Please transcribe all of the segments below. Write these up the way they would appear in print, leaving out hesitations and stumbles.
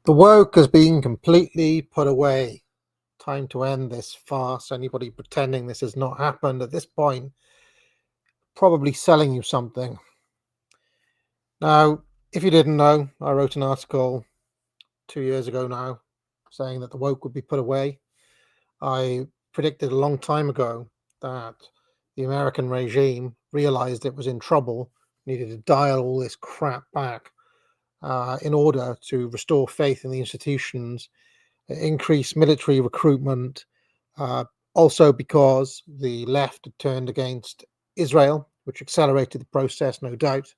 The woke has been completely put away. Time to end this farce. Anybody pretending this has not happened at this point, probably selling you something. Now, if you didn't know, I wrote an article 2 years ago now saying that the woke would be put away. I predicted a long time ago that the American regime realized it was in trouble, needed to dial all this crap back in order to restore faith in the institutions, increase military recruitment, also because the left had turned against Israel, which accelerated the process, no doubt.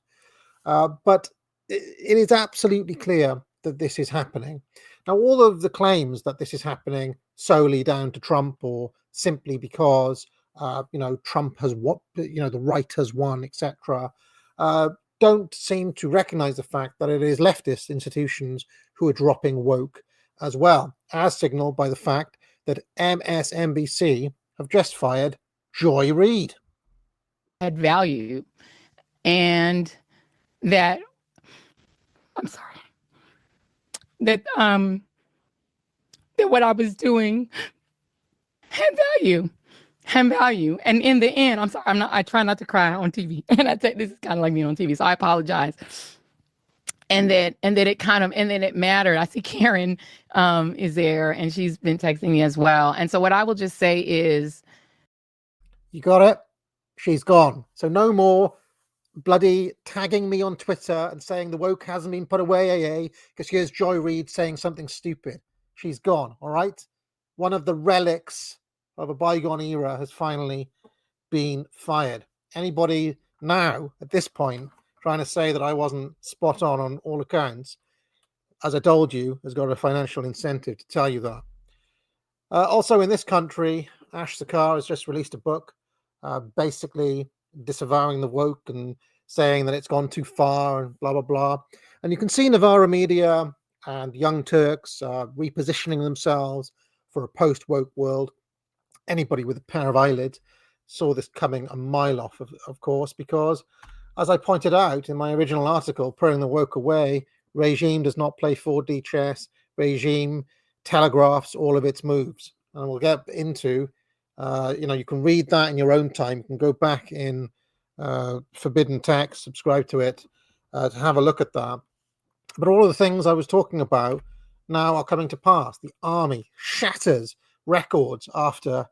But it is absolutely clear that this is happening. Now, all of the claims that this is happening solely down to Trump or simply because, Trump has what, the right has won, etc., don't seem to recognize the fact that it is leftist institutions who are dropping woke as well, as signaled by the fact that MSNBC have just fired Joy Reid. Had value, and that that what I was doing had value. And in the end, I try not to cry on TV. And this is kind of like being on TV, so I apologize. And then it mattered. I see Karen is there, and she's been texting me as well. And so what I will just say is, you got it? She's gone. So no more bloody tagging me on Twitter and saying the woke hasn't been put away, AA, because here's Joy Reid saying something stupid. She's gone, all right? One of the relics of a bygone era has finally been fired. Anybody now, at this point, trying to say that I wasn't spot on all accounts, as I told you, has got a financial incentive to tell you that. Also in this country, Ash Sakar has just released a book basically disavowing the woke and saying that it's gone too far and blah, blah, blah. And you can see Navarra Media and Young Turks repositioning themselves for a post-woke world. Anybody with a pair of eyelids saw this coming a mile off, of course, because as I pointed out in my original article, Putting the Woke Away, regime does not play 4D chess. Regime telegraphs all of its moves. And we'll get into, you can read that in your own time. You can go back in Forbidden Text, subscribe to it, to have a look at that. But all of the things I was talking about now are coming to pass. The army shatters records after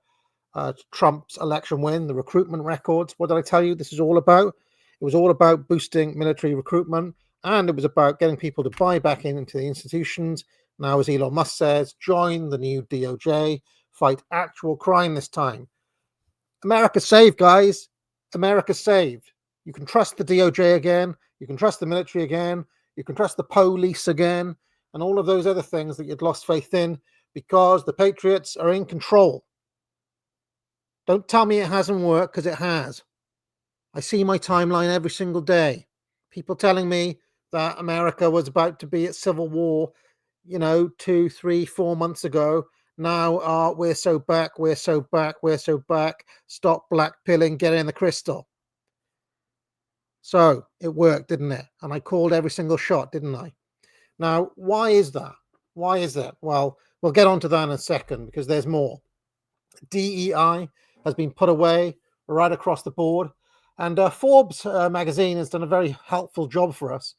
Trump's election win, the recruitment records. What did I tell you this is all about? It was all about boosting military recruitment, and it was about getting people to buy back into the institutions. Now, as Elon Musk says, join the new DOJ, fight actual crime this time. America's saved, guys. America's saved. You can trust the DOJ again. You can trust the military again. You can trust the police again, and all of those other things that you'd lost faith in, because the Patriots are in control. Don't tell me it hasn't worked, because it has. I see my timeline every single day. People telling me that America was about to be at civil war, 2, 3, 4 months ago. Now, we're so back. Stop blackpilling, get in the crystal. So it worked, didn't it? And I called every single shot, didn't I? Now, why is that? Well, we'll get onto that in a second, because there's more. DEI has been put away right across the board. And Forbes magazine has done a very helpful job for us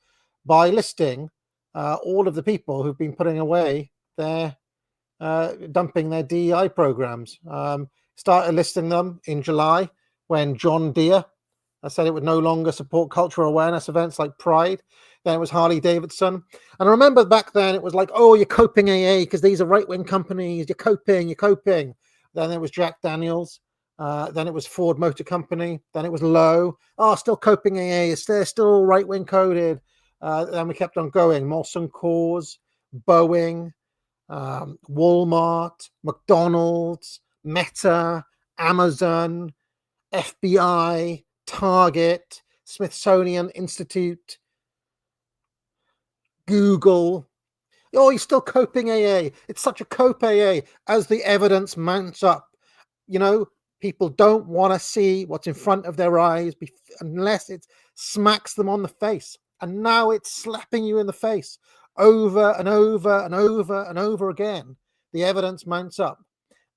by listing all of the people who've been putting away their, dumping their DEI programs. Started listing them in July when John Deere said it would no longer support cultural awareness events like Pride. Then it was Harley Davidson. And I remember back then it was like, oh, you're coping AA because these are right-wing companies. You're coping. Then it was Jack Daniels. Then it was Ford Motor Company. Then it was Lowe. Oh, still coping AA. They're still right-wing coded. Then we kept on going. Molson Coors, Boeing, Walmart, McDonald's, Meta, Amazon, FBI, Target, Smithsonian Institute, Google. Oh, you're still coping AA. It's such a cope AA as the evidence mounts up. People don't want to see what's in front of their eyes unless it smacks them on the face. And now it's slapping you in the face. over and over and over and over again, the evidence mounts up,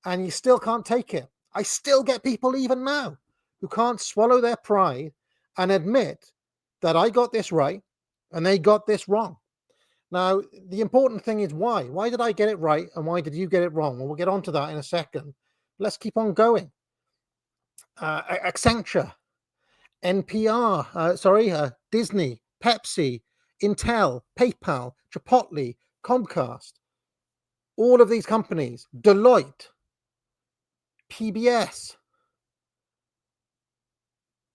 and you still can't take it. I still get people even now who can't swallow their pride and admit that I got this right and they got this wrong. Now, the important thing is why. Why did I get it right and why did you get it wrong? Well, we'll get onto that in a second. Let's keep on going. Accenture, NPR, Disney, Pepsi, Intel, PayPal, Chipotle, Comcast, all of these companies, Deloitte, PBS,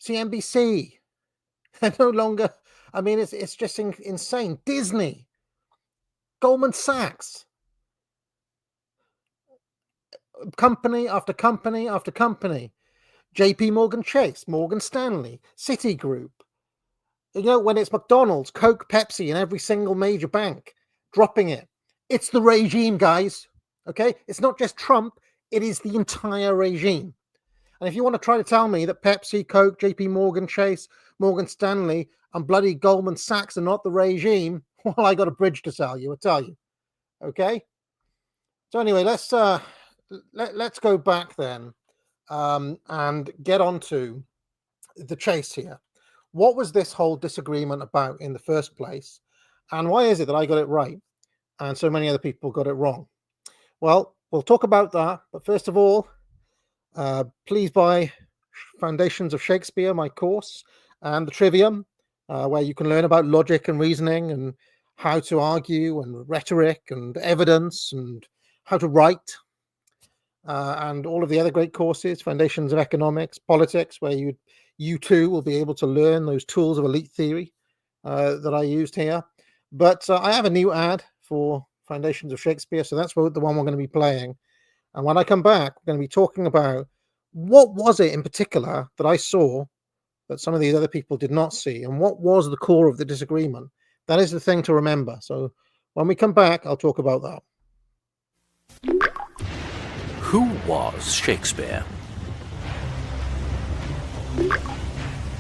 CNBC, they're no longer, I mean, it's just insane. Disney, Goldman Sachs, company after company after company, JP Morgan Chase, Morgan Stanley, Citigroup. You know, when it's McDonald's, Coke, Pepsi, and every single major bank dropping it, it's the regime, guys. Okay, it's not just Trump, it is the entire regime. And if you want to try to tell me that Pepsi, Coke, JP Morgan Chase, Morgan Stanley, and bloody Goldman Sachs are not the regime, well, I got a bridge to sell you, I tell you. Okay. So anyway, let's go back then and get on to the chase here. What was this whole disagreement about in the first place? And why is it that I got it right and so many other people got it wrong? Well, we'll talk about that. But first of all, please buy Foundations of Shakespeare, my course, and the Trivium, where you can learn about logic and reasoning and how to argue and rhetoric and evidence and how to write, and all of the other great courses, Foundations of Economics, Politics, where you too will be able to learn those tools of elite theory that I used here. But I have a new ad for Foundations of Shakespeare, so that's the one we're going to be playing. And when I come back, we're going to be talking about what was it in particular that I saw that some of these other people did not see, and what was the core of the disagreement. That is the thing to remember. So when we come back, I'll talk about that. Who was Shakespeare?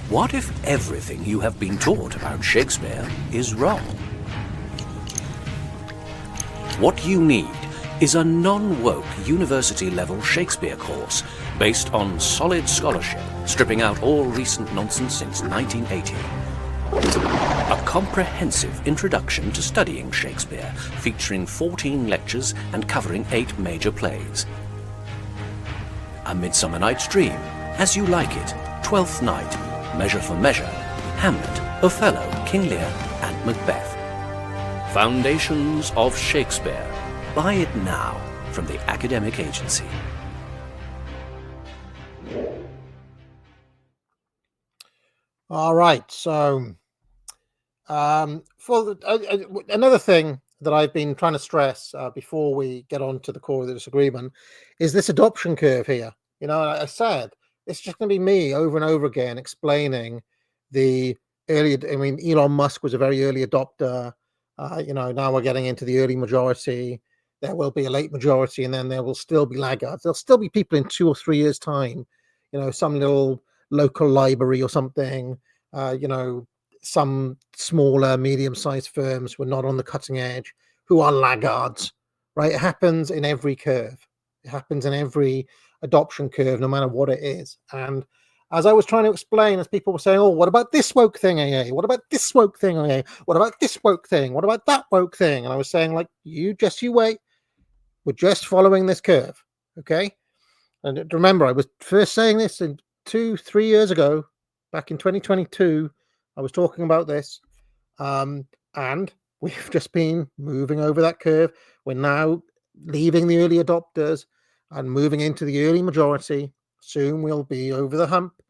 What if everything you have been taught about Shakespeare is wrong? What you need is a non-woke university-level Shakespeare course based on solid scholarship, stripping out all recent nonsense since 1980. A comprehensive introduction to studying Shakespeare, featuring 14 lectures and covering 8 major plays. A Midsummer Night's Dream, As You Like It, Twelfth Night, Measure for Measure, Hamlet, Othello, King Lear, and Macbeth. Foundations of Shakespeare. Buy it now from the Academic Agency. All right. So, another thing that I've been trying to stress before we get on to the core of the disagreement is this adoption curve here. You know, I said it's just going to be me over and over again explaining the early. I mean, Elon Musk was a very early adopter. You know, now we're getting into the early majority. There will be a late majority, and then there will still be laggards. There'll still be people in 2 or 3 years' time. You know, some little local library or something. You know, some smaller, medium-sized firms were not on the cutting edge, who are laggards, right? It happens in every curve. It happens in every adoption curve, no matter what it is. And as I was trying to explain, as people were saying, oh, what about this woke thing, AA? What about this woke thing, AA? What about this woke thing? What about that woke thing? And I was saying, like, you wait. We're just following this curve, okay? And remember, I was first saying this in 2-3 years ago, back in 2022. I was talking about this, and we've just been moving over that curve. We're now leaving the early adopters and moving into the early majority. Soon we'll be over the hump,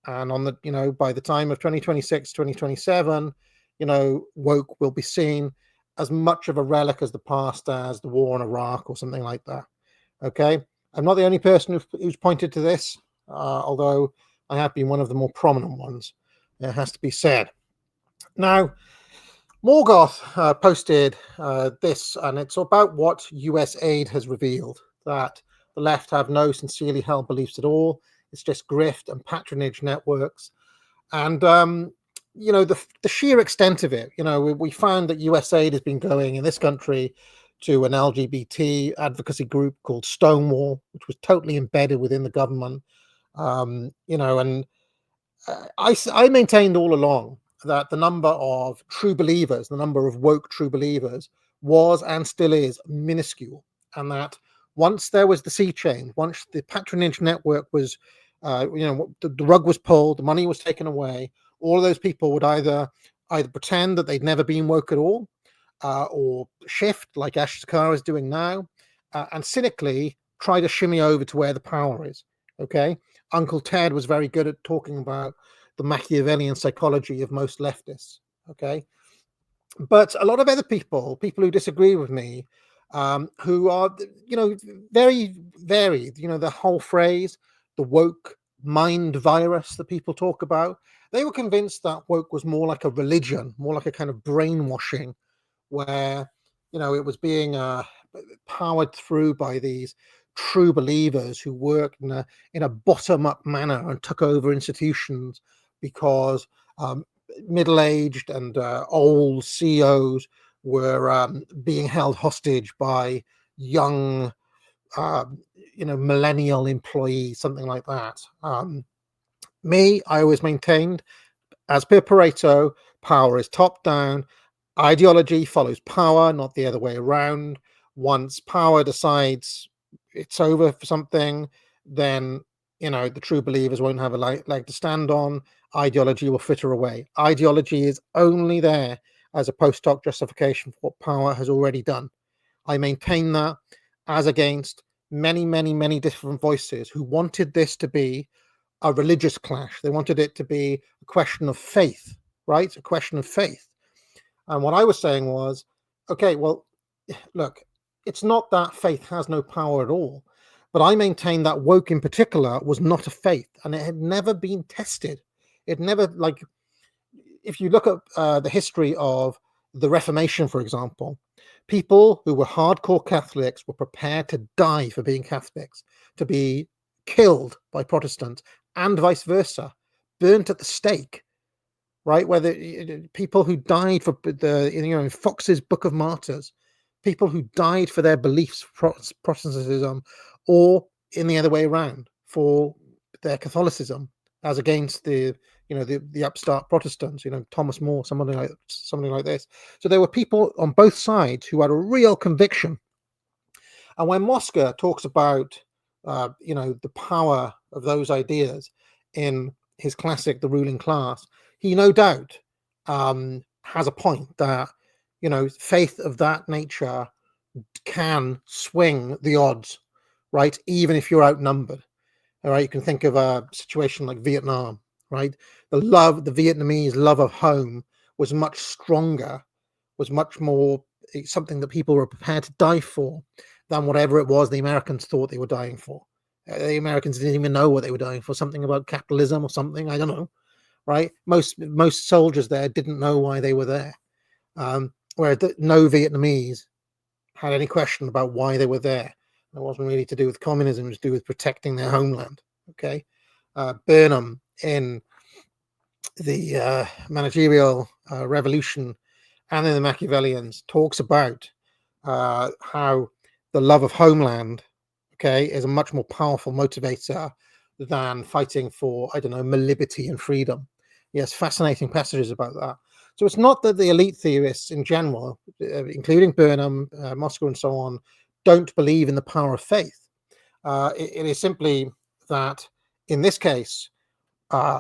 and on the, you know, by the time of 2026, 2027, you know, woke will be seen as much of a relic as the past as the war in Iraq or something like that. Okay, I'm not the only person who's pointed to this, although I have been one of the more prominent ones. It has to be said. Now, Morgoth posted this, and it's about what US aid has revealed, that the left have no sincerely held beliefs at all. It's just grift and patronage networks. And the sheer extent of it, we found that USAID has been going in this country to an LGBT advocacy group called Stonewall, which was totally embedded within the government. And I maintained all along that the number of true believers, the number of woke true believers, was and still is minuscule, and that once there was the sea change, once the patronage network was, the rug was pulled, the money was taken away, all of those people would either pretend that they'd never been woke at all, or shift like Ash Sakara is doing now, and cynically try to shimmy over to where the power is. Okay, Uncle Ted was very good at talking about the Machiavellian psychology of most leftists. Okay, but a lot of other people who disagree with me, who are, very varied. The whole phrase, the woke mind virus that people talk about, they were convinced that woke was more like a religion, more like a kind of brainwashing, where it was being powered through by these true believers who worked in a bottom-up manner and took over institutions because middle-aged and old CEOs were being held hostage by young millennial employees, something like that. I always maintained, as per Pareto, power is top down. Ideology follows power, not the other way around. Once power decides it's over for something, then the true believers won't have a leg to stand on. Ideology will fritter away. Ideology is only there as a post hoc justification for what power has already done. I maintain that, as against many, many, many different voices who wanted this to be a religious clash. They wanted it to be a question of faith, right? A question of faith. And what I was saying was, okay, well, look, it's not that faith has no power at all, but I maintain that woke in particular was not a faith, and it had never been tested. It never, like, if you look at the history of the Reformation, for example, people who were hardcore Catholics were prepared to die for being Catholics, to be killed by Protestants, and vice versa, burnt at the stake. Right, whether people who died for in Fox's Book of Martyrs, people who died for their beliefs, Protestantism, or in the other way around for their Catholicism, as against the upstart Protestants, Thomas More, something like this. So there were people on both sides who had a real conviction. And when Mosca talks about the power of those ideas in his classic The Ruling Class, he no doubt has a point that faith of that nature can swing the odds, right? Even if you're outnumbered. All right, you can think of a situation like Vietnam, right? The Vietnamese love of home was much stronger, was much more something that people were prepared to die for than whatever it was the Americans thought they were dying for. The Americans didn't even know what they were dying for, something about capitalism or something, I don't know, right? Most soldiers there didn't know why they were there, whereas no Vietnamese had any question about why they were there. It wasn't really to do with communism, it was to do with protecting their homeland. Okay, Burnham in the managerial revolution and in the Machiavellians talks about how the love of homeland, okay, is a much more powerful motivator than fighting for, I don't know, liberty and freedom. Yes, fascinating passages about that. So it's not that the elite theorists in general, including Burnham, Mosca, and so on, don't believe in the power of faith. It is simply that in this case,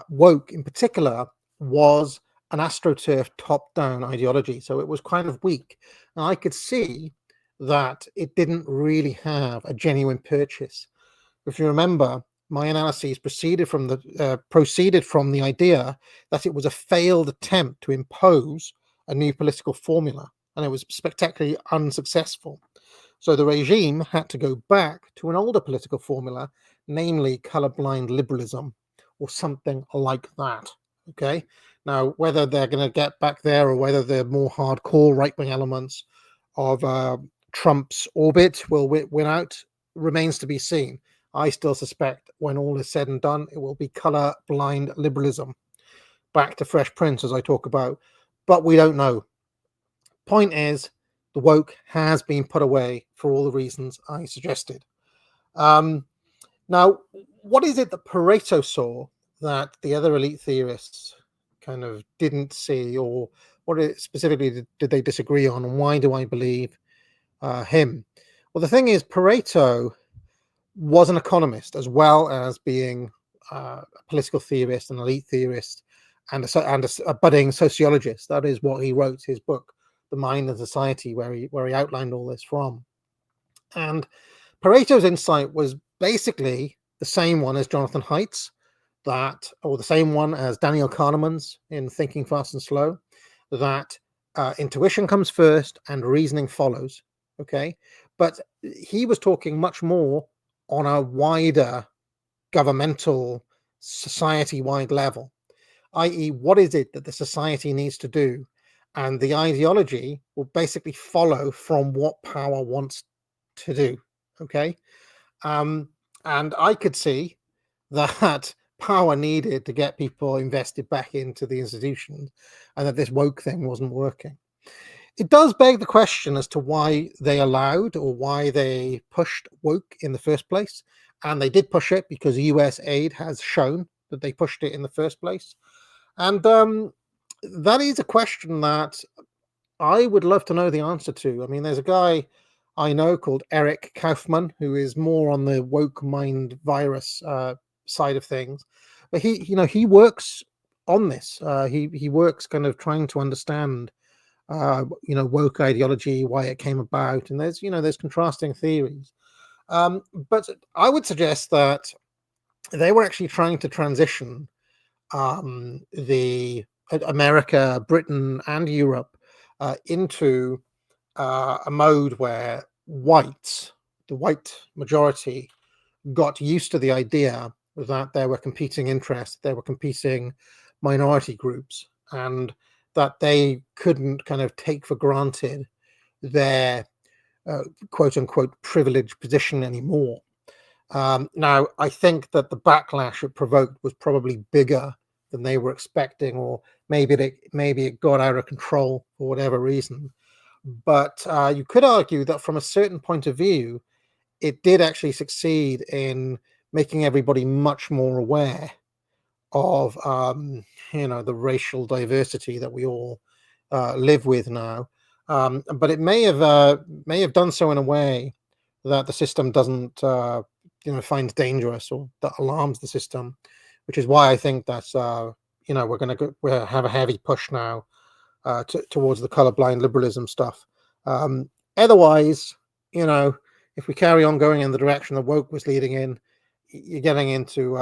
woke in particular was an astroturf top-down ideology. So it was kind of weak. And I could see that it didn't really have a genuine purchase. If you remember, my analyses proceeded from the idea that it was a failed attempt to impose a new political formula, and it was spectacularly unsuccessful. So the regime had to go back to an older political formula, namely colorblind liberalism or something like that. Okay. Now, whether they're going to get back there or whether they're more hardcore right-wing elements of Trump's orbit will win out remains to be seen. I still suspect when all is said and done, it will be color blind liberalism. back to Fresh Prince, as I talk about, but we don't know. Point is, the woke has been put away for all the reasons I suggested. Now, what is it that Pareto saw that the other elite theorists kind of didn't see, or what specifically did they disagree on, and why do I believe him? Well, the thing is, Pareto was an economist as well as being a political theorist, an elite theorist, and a budding sociologist. That is what he wrote his book, The Mind and Society, where he outlined all this from. And Pareto's insight was basically the same one as Jonathan Haidt's, or the same one as Daniel Kahneman's in Thinking Fast and Slow, that intuition comes first and reasoning follows. Okay, but he was talking much more on a wider governmental, society-wide level, i.e., what is it that the society needs to do? And the ideology will basically follow from what power wants to do. Okay. And I could see that power needed to get people invested back into the institutions, and that this woke thing wasn't working. It does beg the question as to why they allowed, or why they pushed woke in the first place. And they did push it because US aid has shown that they pushed it in the first place. And that is a question that I would love to know the answer to. I mean, there's a guy I know called Eric Kaufman, who is more on the woke mind virus side of things. But he works on this. He works kind of trying to understand woke ideology, why it came about, and there's contrasting theories. But I would suggest that they were actually trying to transition the America, Britain, and Europe into a mode where the white majority, got used to the idea that there were competing interests, there were competing minority groups, and that they couldn't kind of take for granted their quote unquote privileged position anymore. Now, I think that the backlash it provoked was probably bigger than they were expecting, or maybe it got out of control for whatever reason. But you could argue that from a certain point of view, it did actually succeed in making everybody much more aware of the racial diversity that we all live with now. But it may have done so in a way that the system doesn't finds dangerous, or that alarms the system, which is why I think that we'll have a heavy push now towards the colorblind liberalism stuff. Otherwise, if we carry on going in the direction that woke was leading in, you're getting into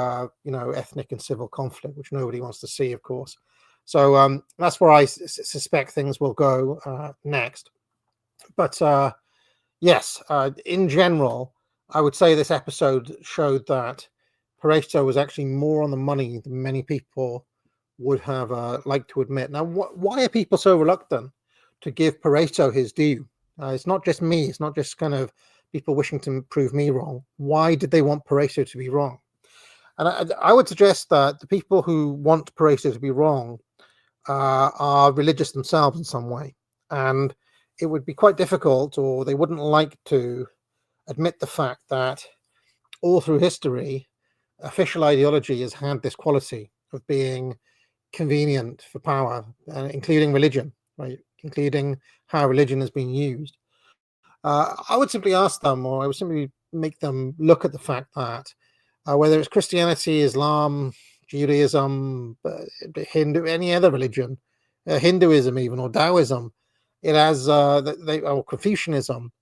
ethnic and civil conflict, which nobody wants to see, of course. So that's where I suspect things will go next. But yes, in general, I would say this episode showed that Pareto was actually more on the money than many people would have liked to admit. Now, why are people so reluctant to give Pareto his due? It's not just me. It's not just kind of people wishing to prove me wrong. Why did they want Pareto to be wrong? And I would suggest that the people who want Pareto to be wrong are religious themselves in some way. And it would be quite difficult, or they wouldn't like to admit the fact that all through history, official ideology has had this quality of being convenient for power, including religion, right? Including how religion has been used. I would simply ask them, or I would simply make them look at the fact that whether it's Christianity, Islam, Judaism, Hindu, any other religion, Hinduism even, or Taoism, it has, or Confucianism,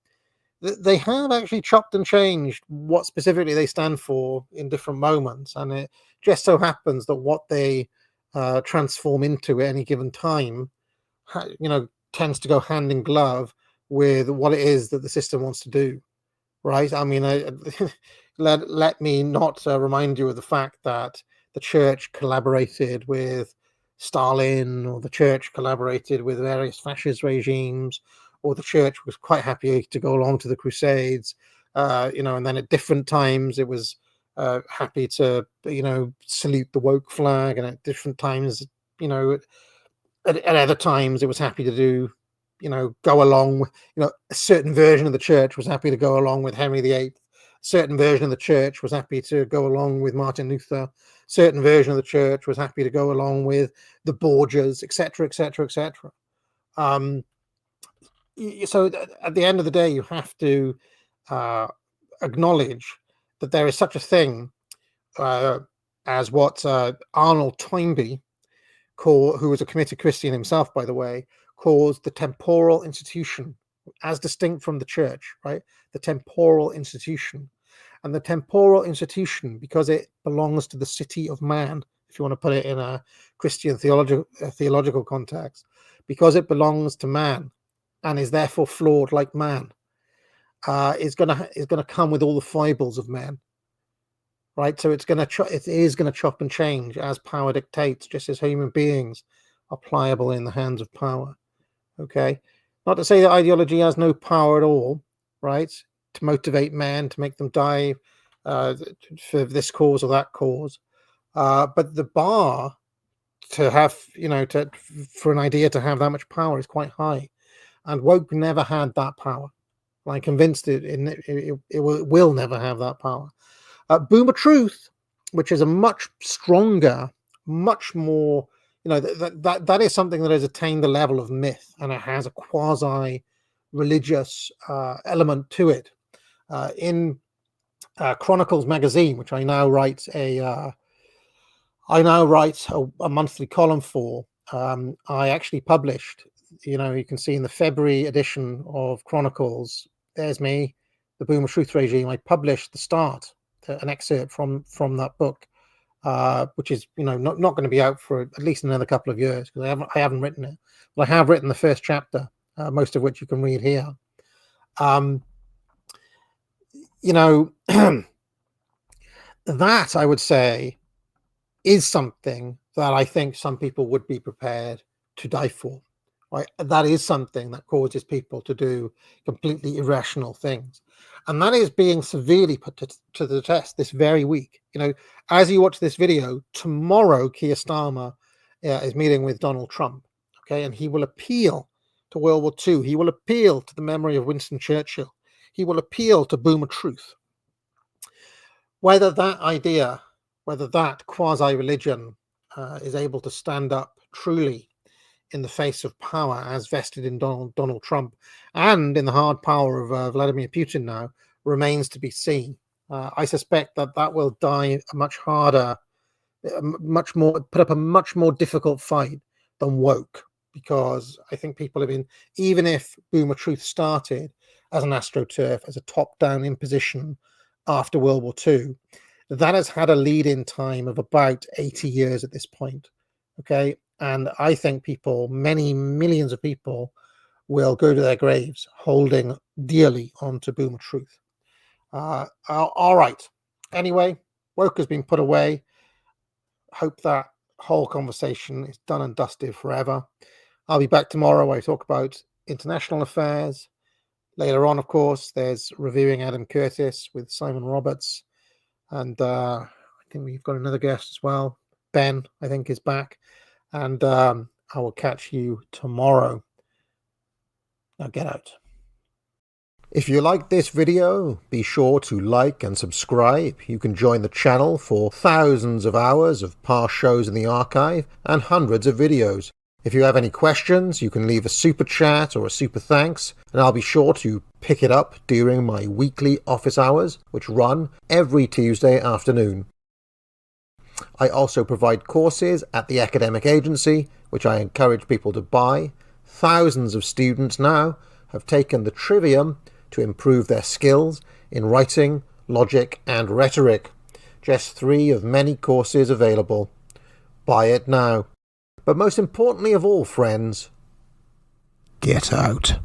they have actually chopped and changed what specifically they stand for in different moments. And it just so happens that what they transform into at any given time, tends to go hand in glove with what it is that the system wants to do, right? I mean, let me not remind you of the fact that the church collaborated with Stalin, or the church collaborated with various fascist regimes, or the church was quite happy to go along to the Crusades, and then at different times it was happy to, salute the woke flag, and at different times, you know, at other times it was happy to do, go along with, a certain version of the church was happy to go along with Henry VIII. Certain version of the church was happy to go along with Martin Luther. Certain version of the church was happy to go along with the Borgias, etc., etc., etc. So at the end of the day, you have to acknowledge that there is such a thing as what Arnold Toynbee, who was a committed Christian himself, by the way, calls the temporal institution, as distinct from the church, right? The temporal institution. And the temporal institution, because it belongs to the city of man, if you want to put it in a Christian theological context, because it belongs to man and is therefore flawed like man, is going to come with all the foibles of man, right? So it is going to chop and change as power dictates, just as human beings are pliable in the hands of power. Okay, not to say that ideology has no power at all, right? To motivate men, to make them die for this cause or that cause, but the bar to have, for an idea to have that much power is quite high, and woke never had that power. I'm convinced it will never have that power. Boomer Truth, which is a much stronger, much more, that is something that has attained the level of myth, and it has a quasi religious element to it. In Chronicles magazine, which I now write a monthly column for, I actually published, you can see in the February edition of Chronicles, there's me, the Boomer Truth regime. I published the start, an excerpt from that book, which is not going to be out for at least another couple of years, because I haven't written it, but I have written the first chapter, most of which you can read here. That, I would say, is something that I think some people would be prepared to die for, right? That is something that causes people to do completely irrational things, and that is being severely put to the test this very week. As you watch this video, tomorrow Keir Starmer is meeting with Donald Trump, okay, and he will appeal to World War II. He will appeal to the memory of Winston Churchill. He will appeal to Boomer Truth. Whether that quasi-religion is able to stand up truly in the face of power as vested in Donald Trump and in the hard power of Vladimir Putin now remains to be seen. I suspect that will die a much harder, put up a much more difficult fight than woke, because I think people have been, even if Boomer Truth started as an AstroTurf, as a top-down imposition after World War II, that has had a lead-in time of about 80 years at this point, okay? And I think many millions of people, will go to their graves holding dearly onto Boomer Truth. All right. Anyway, woke has been put away. Hope that whole conversation is done and dusted forever. I'll be back tomorrow. I talk about international affairs. Later on, of course, there's Reviewing Adam Curtis with Simon Roberts. And I think we've got another guest as well. Ben, I think, is back. And I will catch you tomorrow. Now get out. If you liked this video, be sure to like and subscribe. You can join the channel for thousands of hours of past shows in the archive and hundreds of videos. If you have any questions, you can leave a super chat or a super thanks, and I'll be sure to pick it up during my weekly office hours, which run every Tuesday afternoon. I also provide courses at the academic agency, which I encourage people to buy. Thousands of students now have taken the Trivium to improve their skills in writing, logic, and rhetoric. Just 3 of many courses available. Buy it now. But most importantly of all, friends, get out.